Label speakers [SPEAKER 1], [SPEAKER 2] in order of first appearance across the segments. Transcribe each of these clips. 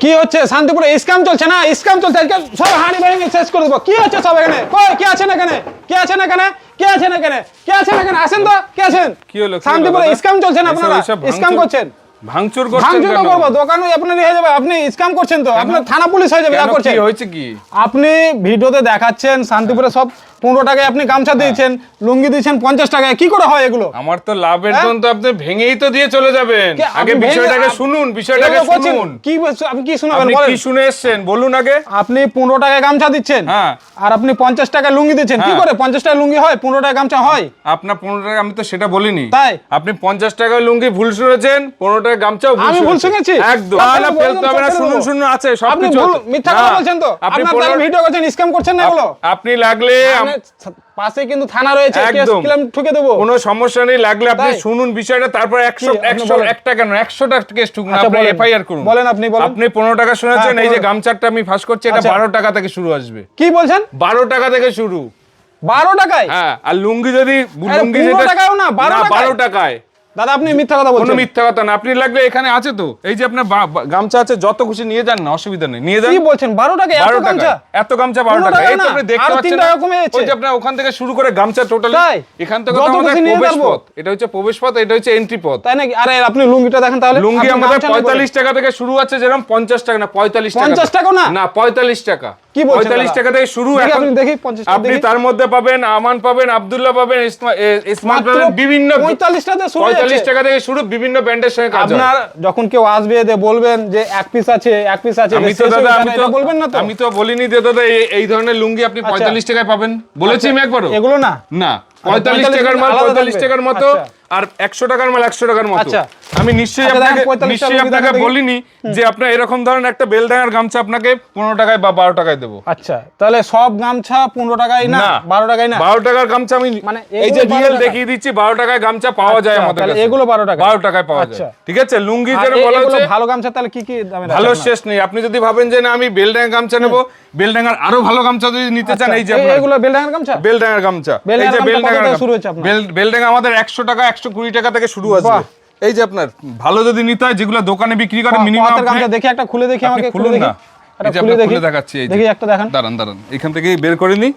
[SPEAKER 1] কি হচ্ছে শান্তিপুরে স্ক্যাম চলছে না? স্ক্যাম চলছে, আজকে সব হাঁড়ি ভেঙে শেষ করে দেবো। কি হচ্ছে সব এখানে? কই কে আছেন এখানে? কে আছেন এখানে? কে আছেন এখানে? কে আছেন এখানে? আসেন তো, কে আছেন?
[SPEAKER 2] কি হলো?
[SPEAKER 1] শান্তিপুরে স্ক্যাম চলছে না? আপনারা স্ক্যাম করছেন।
[SPEAKER 2] ভাঙচুর করছেন
[SPEAKER 1] ভাঙচুর
[SPEAKER 2] কেন?
[SPEAKER 1] করবো, দোকানও আপনার হয়ে যাবে। আপনি স্ক্যাম করছেন তো, আপনার থানা পুলিশ হয়ে যাবে। যা করছেন।
[SPEAKER 2] কি হয়েছে কি?
[SPEAKER 1] আপনি ভিডিওতে দেখাচ্ছেন শান্তিপুরে সব 15 টাকায় আপনি গামছা দিয়েছেন, লুঙ্গি দিয়েছেন 50 টাকায়। কি করে হয় এগুলো?
[SPEAKER 2] আমার তো লাভের জন্য তো আপনি ভেঙেই তো দিয়ে চলে যাবেন। আগে বিষয়টাকে শুনুন, বিষয়টাকে শুনুন।
[SPEAKER 1] কি আপনি কি শোনাবেন
[SPEAKER 2] আপনি
[SPEAKER 1] বলেন?
[SPEAKER 2] কি শুনে এসেছেন বলুন আগে।
[SPEAKER 1] আপনি 15 টাকায় গামছা দিচ্ছেন,
[SPEAKER 2] হ্যাঁ,
[SPEAKER 1] আর আপনি 50 টাকায় লুঙ্গি দিচ্ছেন। কি করে 50 টাকায় লুঙ্গি হয়, 15 টাকায় গামছা হয়?
[SPEAKER 2] আপনার 15 টাকা, আমি তো সেটা বলিনি।
[SPEAKER 1] তাই
[SPEAKER 2] আপনি 50 টাকায় লুঙ্গি ভুল শুনেছেন, 15 টাকা গামছাও ভুল
[SPEAKER 1] আমি ভুল শুনেছি?
[SPEAKER 2] একদম।
[SPEAKER 1] তাহলে
[SPEAKER 2] না, ফেলতে হবে না, শুনুন শুনুন, আছে সব
[SPEAKER 1] আপনি
[SPEAKER 2] কিছু
[SPEAKER 1] ভুল
[SPEAKER 2] আছে।
[SPEAKER 1] মিথ্যা কথা বলছেন তো।
[SPEAKER 2] আপনি
[SPEAKER 1] আপনার তাহলে ভিডিও করছেন, স্ক্যাম করছেন না এগুলো?
[SPEAKER 2] আপনি লাগলে
[SPEAKER 1] পাশে কিন্তু থানা রয়েছে, কেস
[SPEAKER 2] একদম
[SPEAKER 1] ক্লেম ঠুকে দেবো।
[SPEAKER 2] কোনো সমস্যা নেই, লাগলে আপনি
[SPEAKER 1] তাই?
[SPEAKER 2] শুনুন বিষয়টা, তারপর 100
[SPEAKER 1] আপনি বলেন।
[SPEAKER 2] 1 টাকা নয় 100 টাকা কেস ঠুকুন,
[SPEAKER 1] আচ্ছা,
[SPEAKER 2] আপনি
[SPEAKER 1] বলেন।
[SPEAKER 2] এফআইআর করুন।
[SPEAKER 1] বলেন, আপনি বলেন।
[SPEAKER 2] আপনি 15 টাকা শুনেছেন,
[SPEAKER 1] হ্যাঁ,
[SPEAKER 2] এই যে
[SPEAKER 1] 15
[SPEAKER 2] গামছাটা আমি ফাঁস করছি, এটা
[SPEAKER 1] আচ্ছা।
[SPEAKER 2] 12 টাকা থেকে শুরু আসবে।
[SPEAKER 1] কি বলছেন?
[SPEAKER 2] 12 টাকা থেকে শুরু।
[SPEAKER 1] 12 টাকায়?
[SPEAKER 2] হ্যাঁ, আর লুঙ্গি যদি
[SPEAKER 1] আরে, 15 টাকায়ও না, 12 টাকায়।
[SPEAKER 2] 12 টাকায়।
[SPEAKER 1] দাদা আপনি মিথ্যা কথা
[SPEAKER 2] কোনো
[SPEAKER 1] বলছেন।
[SPEAKER 2] মিথ্যা কথা না, আপনি লাগলে এখানে আছে তো, এই যে আপনার গামছা আছে, যত খুশি নিয়ে যান না, অসুবিধা নেই, নিয়ে যান।
[SPEAKER 1] কি বলছেন 12 টাকায় এত
[SPEAKER 2] 12
[SPEAKER 1] গামছা?
[SPEAKER 2] টাকা, এত গামছা 12 টাকা। এই তো আপনি দেখতে
[SPEAKER 1] আর 3
[SPEAKER 2] পাচ্ছেন
[SPEAKER 1] টাকা
[SPEAKER 2] না?
[SPEAKER 1] কমে যাচ্ছে।
[SPEAKER 2] ওই যে আপনার ওখান থেকে শুরু করে গামছা টোটালি,
[SPEAKER 1] তাই?
[SPEAKER 2] এখান থেকে
[SPEAKER 1] যত
[SPEAKER 2] তো আমাদের
[SPEAKER 1] খুশি নিয়ে
[SPEAKER 2] প্রবেশ
[SPEAKER 1] যাবো।
[SPEAKER 2] পথ, এটা হচ্ছে প্রবেশ পথ, এটা হচ্ছে এন্ট্রি পথ।
[SPEAKER 1] তাই নাকি? আরে আপনি লুঙ্গিটা দেখেন তাহলে।
[SPEAKER 2] লুঙ্গি
[SPEAKER 1] আপনি
[SPEAKER 2] আমাদের
[SPEAKER 1] গামছা নিয়ে
[SPEAKER 2] 45 টাকা থেকে শুরু আছে, যেরকম 50 টাকা না, 45 টাকা।
[SPEAKER 1] 50 টাকাও না?
[SPEAKER 2] না, 45 টাকা।
[SPEAKER 1] কি বলছেন
[SPEAKER 2] 45
[SPEAKER 1] দাদা?
[SPEAKER 2] টাকা থেকে শুরু।
[SPEAKER 1] দেখি,
[SPEAKER 2] এখন
[SPEAKER 1] আপনি দেখি 50 টাকা
[SPEAKER 2] আপনি
[SPEAKER 1] দেখি।
[SPEAKER 2] তার মধ্যে পাবেন আমান, পাবেন আব্দুল্লাহ, পাবেন ইসমাইল,
[SPEAKER 1] মাত্র
[SPEAKER 2] পাবেন বিভিন্ন
[SPEAKER 1] 45 টাকা শুরু
[SPEAKER 2] 45
[SPEAKER 1] হচ্ছে।
[SPEAKER 2] টাকা থেকে শুরু, বিভিন্ন ব্র্যান্ডের সঙ্গে কাজ হয়।
[SPEAKER 1] আপনার যখন কেউ আসবে যে বলবেন যে এক পিস আছে, এক পিস আছে,
[SPEAKER 2] আমি তো
[SPEAKER 1] শেষ হয়ে
[SPEAKER 2] দাদা,
[SPEAKER 1] গেছে, এটা বলবেন না তো?
[SPEAKER 2] আমি তো বলিনি যে দাদা এই ধরনের লুঙ্গি আপনি 45 টাকায় পাবেন, বলেছি আমি একবারও?
[SPEAKER 1] এগুলো না।
[SPEAKER 2] না, 45 টাকার মাল
[SPEAKER 1] আলাদা
[SPEAKER 2] 45
[SPEAKER 1] থাকবে।
[SPEAKER 2] টাকার মতো,
[SPEAKER 1] আচ্ছা।
[SPEAKER 2] আর 100 টাকার মাল 100 টাকার মতো।
[SPEAKER 1] আচ্ছা।
[SPEAKER 2] আমি নিশ্চয়ই
[SPEAKER 1] আচ্ছা, দেখেন,
[SPEAKER 2] আপনাকে
[SPEAKER 1] 45 টাকা
[SPEAKER 2] আপনাকে
[SPEAKER 1] দেখি।
[SPEAKER 2] বলিনি যে আপনার এরকম ধরনের একটা বেলডাঙ্গার গামছা আপনাকে 15 টাকায় বা 12 টাকায় দেবো।
[SPEAKER 1] আচ্ছা, তাহলে সব গামছা 15 টাকায় না, 12 টাকায় না?
[SPEAKER 2] 12 টাকার গামছা আমি
[SPEAKER 1] মানে
[SPEAKER 2] এই যে
[SPEAKER 1] এগুলো 12
[SPEAKER 2] রিয়েল
[SPEAKER 1] টাকা?
[SPEAKER 2] দেখিয়ে দিচ্ছি, 12 টাকায় গামছা পাওয়া যায়
[SPEAKER 1] আচ্ছা,
[SPEAKER 2] আমাদের
[SPEAKER 1] তাহলে
[SPEAKER 2] কাছে।
[SPEAKER 1] এগুলো 12 টাকা?
[SPEAKER 2] 12 টাকায় পাওয়া
[SPEAKER 1] আচ্ছা।
[SPEAKER 2] যায়, ঠিক আছে? লুঙ্গি
[SPEAKER 1] আর
[SPEAKER 2] যেটা বলা
[SPEAKER 1] এগুলো
[SPEAKER 2] হচ্ছে
[SPEAKER 1] ভালো গামছা তাহলে কি কি দামে আছে
[SPEAKER 2] ভালো
[SPEAKER 1] আপনার?
[SPEAKER 2] শেষ নেই। আপনি যদি ভাবেন যে না আমি বেলডাঙ্গা গামছা নেব, বেলডাঙ্গার আরো ভালো গামছা যদি নিতে চান, এই যে আপনার
[SPEAKER 1] এগুলো বেলডাঙ্গার গামছা?
[SPEAKER 2] বেলডাঙ্গার গামছা, এই
[SPEAKER 1] বেলডাঙ্গার
[SPEAKER 2] যে
[SPEAKER 1] গামছা কত
[SPEAKER 2] বেলডাঙ্গার
[SPEAKER 1] থেকে শুরু হচ্ছে আপনার?
[SPEAKER 2] বেলডাঙ্গা আমাদের 100 টাকা 120 টাকা থেকে শুরু আছে।
[SPEAKER 1] বাহ।
[SPEAKER 2] এই যে আপনার ভালো যদি নিতে হয়, যেগুলো দোকানে বিক্রি করে মিনিমাম,
[SPEAKER 1] হাতের গামছা দেখি একটা খুলে দেখি, আমাকে খুলে
[SPEAKER 2] খুলুন
[SPEAKER 1] দেখি।
[SPEAKER 2] না,
[SPEAKER 1] এটা
[SPEAKER 2] এই যে
[SPEAKER 1] খুলে
[SPEAKER 2] আপনাকে
[SPEAKER 1] দেখি,
[SPEAKER 2] খুলে দেখাচ্ছি, এই যে
[SPEAKER 1] দেখি একটা দেখান।
[SPEAKER 2] দাঁড়ান দাঁড়ান, এখান থেকেই বের করে নি,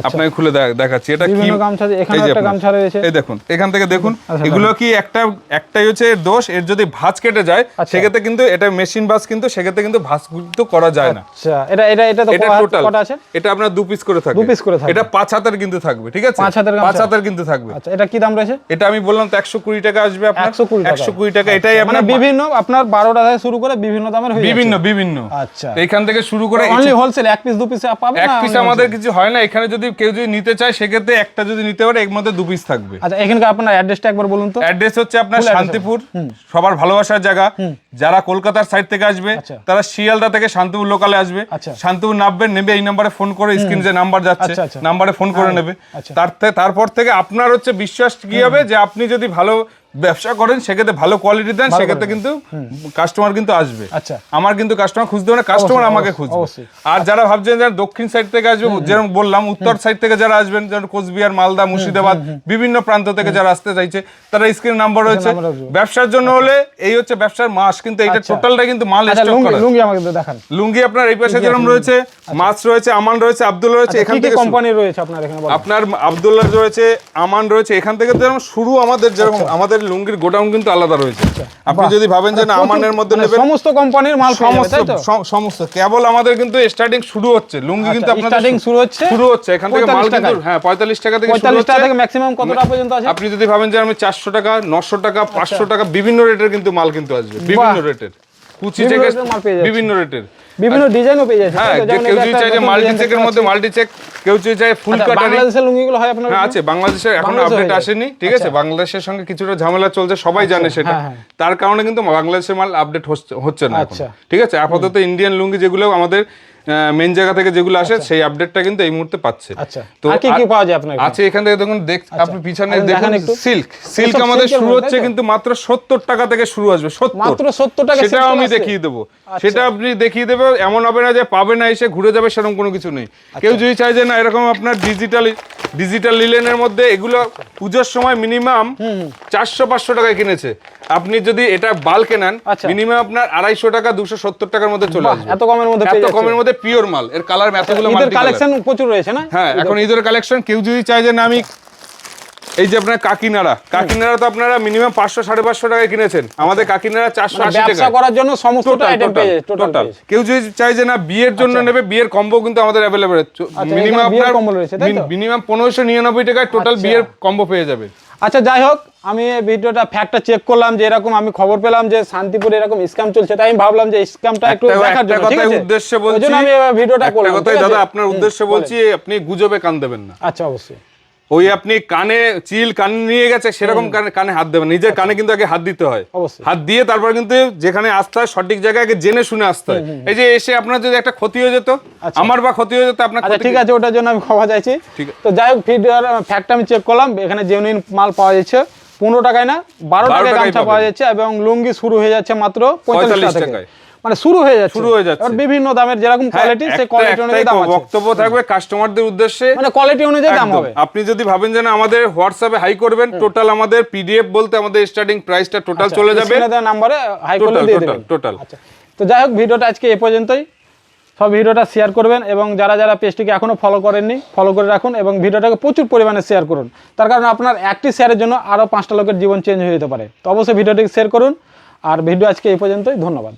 [SPEAKER 2] আপনাকে খুলে দেখাচ্ছি। এটা কি
[SPEAKER 1] বিভিন্ন গামছা, এখানে
[SPEAKER 2] এই যে
[SPEAKER 1] একটা
[SPEAKER 2] আপনার,
[SPEAKER 1] গামছা রয়েছে।
[SPEAKER 2] এই দেখুন, এখান থেকে দেখুন,
[SPEAKER 1] আচ্ছা,
[SPEAKER 2] এগুলো কি একটাই হচ্ছে এর দোষ, এর যদি ভাঁজ কেটে যায় সেক্ষেত্রে কিন্তু এটা মেশিন ভাঁজ, কিন্তু সেক্ষেত্রে কিন্তু ভাঁজ কিন্তু করা যায় না।
[SPEAKER 1] আচ্ছা, এটা তো
[SPEAKER 2] এটা টোটাল
[SPEAKER 1] কটা আছে?
[SPEAKER 2] এটা আপনার 2 পিস করে থাকবে।
[SPEAKER 1] 2 পিস করে থাকবে।
[SPEAKER 2] এটা 5 হাতের কিন্তু থাকবে, ঠিক আছে?
[SPEAKER 1] 5 হাতের গামছা?
[SPEAKER 2] 5 হাতের কিন্তু থাকবে।
[SPEAKER 1] আচ্ছা, এটা কি দাম রয়েছে?
[SPEAKER 2] এটা আমি বললাম তো 120 টাকা আসবে আপনার।
[SPEAKER 1] 120 টাকা।
[SPEAKER 2] 120 টাকা, এটাই
[SPEAKER 1] মানে
[SPEAKER 2] আপনার
[SPEAKER 1] বিভিন্ন আপনার 12 টাকা থেকে শুরু করে বিভিন্ন দামের হয়ে
[SPEAKER 2] বিভিন্ন
[SPEAKER 1] যাচ্ছে।
[SPEAKER 2] বিভিন্ন
[SPEAKER 1] আচ্ছা।
[SPEAKER 2] এইখান থেকে শুরু করে
[SPEAKER 1] অনলি হোলসেল, এক পিস 2 পিস পাবে না?
[SPEAKER 2] এক পিস আমাদের কিছু হয় না এখানে। যদি কেউ যদি নিতে চায় সেক্ষেত্রে একটা যদি নিতে পারে, এর মধ্যে 2 পিস থাকবে।
[SPEAKER 1] আচ্ছা, এখানকার আপনার অ্যাড্রেসটা একবার বলুন তো।
[SPEAKER 2] অ্যাড্রেস হচ্ছে আপনার
[SPEAKER 1] Full address
[SPEAKER 2] শান্তিপুর, সবার ভালোবাসার জায়গা। যারা কলকাতার সাইড থেকে আসবে,
[SPEAKER 1] আচ্ছা।
[SPEAKER 2] তারা শিয়ালদা থেকে শান্তিপুর লোকালে আসবে।
[SPEAKER 1] আচ্ছা।
[SPEAKER 2] শান্তিপুর নামবেন, নেবে এই নাম্বারে ফোন করে, স্ক্রিন যে নাম্বার যাচ্ছে
[SPEAKER 1] আচ্ছা, আচ্ছা।
[SPEAKER 2] নাম্বারে ফোন করে নেবে।
[SPEAKER 1] আচ্ছা।
[SPEAKER 2] তারপর থেকে আপনার হচ্ছে বিশ্বাস কি হবে যে আপনি যদি ভালো ব্যবসা করেন, সেক্ষেত্রে ভালো কোয়ালিটি দেন, সেক্ষেত্রে কিন্তু কাস্টমার কিন্তু আসবে।
[SPEAKER 1] আচ্ছা।
[SPEAKER 2] আমার কিন্তু কাস্টমার খুঁজতে হবে না, কাস্টমার আমাকে খুঁজবে।
[SPEAKER 1] অবশ্যই।
[SPEAKER 2] আর যারা ভাবছেন যারা দক্ষিণ সাইড থেকে আসবে, যেরকম বললাম, উত্তর সাইড থেকে যারা আসবেন, যেমন কোচবিহার, মালদা, মুর্শিদাবাদ, বিভিন্ন প্রান্ত থেকে যারা আসতে চাইছে, তারা স্ক্রিন নাম্বার রয়েছে।
[SPEAKER 1] নাম্বার রয়েছে।
[SPEAKER 2] ব্যবসার জন্য হলে এই হচ্ছে ব্যবসার মাস, কিন্তু এইটা
[SPEAKER 1] আচ্ছা।
[SPEAKER 2] টোটালটা কিন্তু মাল
[SPEAKER 1] আচ্ছা,
[SPEAKER 2] স্টক করা।
[SPEAKER 1] লুঙ্গি আমাকে দেখান।
[SPEAKER 2] লুঙ্গি আপনার এই পাশে যেরকম রয়েছে, মাছ রয়েছে, আমান রয়েছে, আব্দুল্লাহ রয়েছে, এখান
[SPEAKER 1] কি কি
[SPEAKER 2] থেকে
[SPEAKER 1] কোম্পানি রয়েছে আপনার এখানে বলেন?
[SPEAKER 2] আপনার আব্দুল্লাহ রয়েছে, আমান রয়েছে, এখান থেকে যেরকম শুরু আমাদের, যেরকম আমাদের লুঙ্গির গোডাউন কিন্তু আলাদা রয়েছে। আপনি যদি ভাবেন যে না আমানের মধ্যে
[SPEAKER 1] মানে
[SPEAKER 2] নেবেন,
[SPEAKER 1] সমস্ত কোম্পানির মাল পেয়ে যাবে, তাই তো?
[SPEAKER 2] সমস্ত কেবল আমাদের কিন্তু স্টার্টিং শুরু হচ্ছে লুঙ্গি, কিন্তু আপনাদের
[SPEAKER 1] স্টার্টিং শুরু হচ্ছে
[SPEAKER 2] এখান থেকে মাল কিন্তু 45 টাকা থেকে শুরু
[SPEAKER 1] 45
[SPEAKER 2] হচ্ছে।
[SPEAKER 1] টাকা থেকে ম্যাক্সিমাম কত টাকা পর্যন্ত আছে?
[SPEAKER 2] আপনি যদি ভাবেন যে আমি 400 টাকা, 900 টাকা, 500 টাকা, বিভিন্ন রেটের কিন্তু মাল কিন্তু আসবে, বিভিন্ন রেটের, কুচি
[SPEAKER 1] বিভিন্ন
[SPEAKER 2] থেকে
[SPEAKER 1] রেটের মাল পেয়ে যাচ্ছে।
[SPEAKER 2] বিভিন্ন রেটের,
[SPEAKER 1] বিভিন্ন ডিজাইনও পেয়ে যাচ্ছে,
[SPEAKER 2] হ্যাঁ।
[SPEAKER 1] তাই তো? যেমন
[SPEAKER 2] কেউ
[SPEAKER 1] এটা
[SPEAKER 2] যদি
[SPEAKER 1] একটা
[SPEAKER 2] চাই যে
[SPEAKER 1] নতুন
[SPEAKER 2] মাল্টি
[SPEAKER 1] design
[SPEAKER 2] চেকের
[SPEAKER 1] দেখতে
[SPEAKER 2] মধ্যে
[SPEAKER 1] পাচ্ছি।
[SPEAKER 2] মাল্টি চেক, কেউ যদি চাই ফুল
[SPEAKER 1] আচ্ছা,
[SPEAKER 2] কাটারি।
[SPEAKER 1] বাংলাদেশের লুঙ্গিগুলো হয় আপনার
[SPEAKER 2] হ্যাঁ
[SPEAKER 1] এখানে?
[SPEAKER 2] আছে, বাংলাদেশের এখনো
[SPEAKER 1] বাংলাদেশে
[SPEAKER 2] আপডেট
[SPEAKER 1] হয়ে
[SPEAKER 2] আসেনি, ঠিক আছে?
[SPEAKER 1] আচ্ছা।
[SPEAKER 2] বাংলাদেশের সঙ্গে কিছুটা ঝামেলা চলছে, সবাই জানে সেটা।
[SPEAKER 1] হ্যাঁ, হ্যাঁ।
[SPEAKER 2] তার কারণে কিন্তু বাংলাদেশের মাল আপডেট হচ্ছে না এখন,
[SPEAKER 1] আচ্ছা।
[SPEAKER 2] ঠিক আছে? আপাতত ইন্ডিয়ান লুঙ্গি যেগুলো আমাদের মেন জায়গা থেকে যেগুলো আসে, সেই আপডেটটা কিন্তু এই মুহূর্তে পাচ্ছে।
[SPEAKER 1] আচ্ছা, আর কি কি পাওয়া যায় আপনার এখানে?
[SPEAKER 2] আছে এখান থেকে দেখুন, আপনি পিছনে
[SPEAKER 1] আচ্ছা,
[SPEAKER 2] দেখুন,
[SPEAKER 1] দেখান একটু।
[SPEAKER 2] সিল্ক আমাদের
[SPEAKER 1] silk-এর
[SPEAKER 2] শুরু
[SPEAKER 1] মধ্যে,
[SPEAKER 2] হচ্ছে
[SPEAKER 1] তাই তো?
[SPEAKER 2] কিন্তু মাত্র 70 টাকা থেকে শুরু আসবে। 70,
[SPEAKER 1] মাত্র 70 টাকা
[SPEAKER 2] সেটাও
[SPEAKER 1] silk
[SPEAKER 2] আমি
[SPEAKER 1] আসছে?
[SPEAKER 2] দেখিয়ে দেবো। সেটা আপনি দেখিয়ে দেবো, এমন হবে না যে পাবে না, এসে ঘুরে যাবে, সেরকম কোনো কিছু নেই। কেউ যদি চায় যে না এরকম আপনার ডিজিটালি ডিজিটাল লিলেনের মধ্যে এগুলো পুজোর সময় মিনিমাম 400-500 টাকায় কিনেছে। আপনি যদি এটা বাল্কে নেন
[SPEAKER 1] আচ্ছা।
[SPEAKER 2] মিনিমাম আপনার 250 টাকা 270 টাকার মধ্যে চলে আসবে।
[SPEAKER 1] এত কমের মধ্যে পেয়ে
[SPEAKER 2] এত
[SPEAKER 1] যাচ্ছে।
[SPEAKER 2] কমের মধ্যে পিওর মাল, এর কালার এতগুলো
[SPEAKER 1] ঈদের
[SPEAKER 2] মাল্টি কালার।
[SPEAKER 1] কালেকশন প্রচুর রয়েছে না?
[SPEAKER 2] হ্যাঁ, এখন ঈদের কালেকশন কেউ যদি চায় যে না আমি এই যে আপনার কাকিনাড়া তো আপনারা মিনিমাম 500-550 টাকায় কিনেছেন, আমাদের কাকিনাড়া 480 টাকা।
[SPEAKER 1] ব্যবসা করার জন্য সমস্ত আইটেম পেয়ে যাচ্ছে, টোটাল।
[SPEAKER 2] কেউ যদি চায় যে না বিয়ের জন্য নেবে, বিয়ের কম্বো কিন্তু আমাদের অ্যাভেলেবল। মিনিমাম
[SPEAKER 1] এখানে বিয়ের
[SPEAKER 2] আপনার
[SPEAKER 1] combo রয়েছে, তাই তো?
[SPEAKER 2] মিনিমাম 1599 টাকায় টোটাল বিয়ের কম্বো পেয়ে যাবে।
[SPEAKER 1] আচ্ছা, যাই হোক, আমি এই ভিডিওটা ফ্যাক্টটা চেক করলাম যে এরকম আমি খবর পেলাম যে শান্তিপুরে এরকম স্ক্যাম চলছে, তাই আমি ভাবলাম যে স্ক্যামটা একটু দেখার জন্য, ঠিক আছে?
[SPEAKER 2] উদ্দেশ্যে
[SPEAKER 1] ওই
[SPEAKER 2] বলছি,
[SPEAKER 1] জন্য আমি ভিডিওটা
[SPEAKER 2] একটা
[SPEAKER 1] করলাম।
[SPEAKER 2] কথাই
[SPEAKER 1] ঠিক আছে?
[SPEAKER 2] দাদা আপনার উদ্দেশ্যে বলছি, আপনি গুজবে কান দেবেন না।
[SPEAKER 1] আচ্ছা, অবশ্যই।
[SPEAKER 2] ওই আপনি কানে চিল কান নিয়ে গেছে সেরকম কানে হাত দেবেন, নিজের কানে কিন্তু আগে হাত দিতে হয়।
[SPEAKER 1] অবশ্যই।
[SPEAKER 2] হাত দিয়ে তারপর কিন্তু যেখানে আসতে হয় সঠিক জায়গায় আগে জেনে শুনে আসতে হয়। এই যে এসে আপনার যদি একটা ক্ষতি হয়ে যেত, আমার বা ক্ষতি হয়ে যেত, আপনার
[SPEAKER 1] আচ্ছা, ঠিক আছে, ওটার জন্য আমি ক্ষমা চাইছি।
[SPEAKER 2] ঠিক আছে।
[SPEAKER 1] তো যাই হোক, ভিডিওর ফ্যাক্টটা আমি চেক করলাম, এখানে জেনুইন মাল পাওয়া যাচ্ছে। 15 টাকায় না 12 টাকায় গামছা পাওয়া যাচ্ছে, এবং লুঙ্গি শুরু হয়ে যাচ্ছে মাত্র 45 টাকা থেকে। মানে শুরু হয়ে যাচ্ছে। আর বিভিন্ন দামের যেরকম কোয়ালিটি, সেই কোয়ালিটি অনুযায়ী দাম আছে।
[SPEAKER 2] বক্তব্য থাকবে কাস্টমারদের উদ্দেশ্যে,
[SPEAKER 1] মানে কোয়ালিটি অনুযায়ী দাম হবে।
[SPEAKER 2] আপনি যদি ভাবেন যে না আমাদের হোয়াটসঅ্যাপে হাই করবেন, টোটাল আমাদের পিডিএফ বলতে আমাদের স্টার্টিং প্রাইসটা টোটাল চলে যাবে
[SPEAKER 1] নাম্বারে হাই করলে দিয়ে দেবেন।
[SPEAKER 2] টোটাল।
[SPEAKER 1] আচ্ছা, তো যাই হোক, ভিডিওটা আজকে এই পর্যন্তই। সব ভিডিওটা শেয়ার করবেন, এবং যারা যারা পেজটিকে এখনো ফলো করেননি ফলো করে রাখুন, এবং ভিডিওটাকে প্রচুর পরিমাণে শেয়ার করুন। তার কারণ আপনার একটি শেয়ারের জন্য আরও 5টা লোকের জীবন চেঞ্জ হয়ে যেতে পারে। তো অবশ্যই ভিডিওটিকে শেয়ার করুন। আর ভিডিও আজকে এই পর্যন্তই, ধন্যবাদ।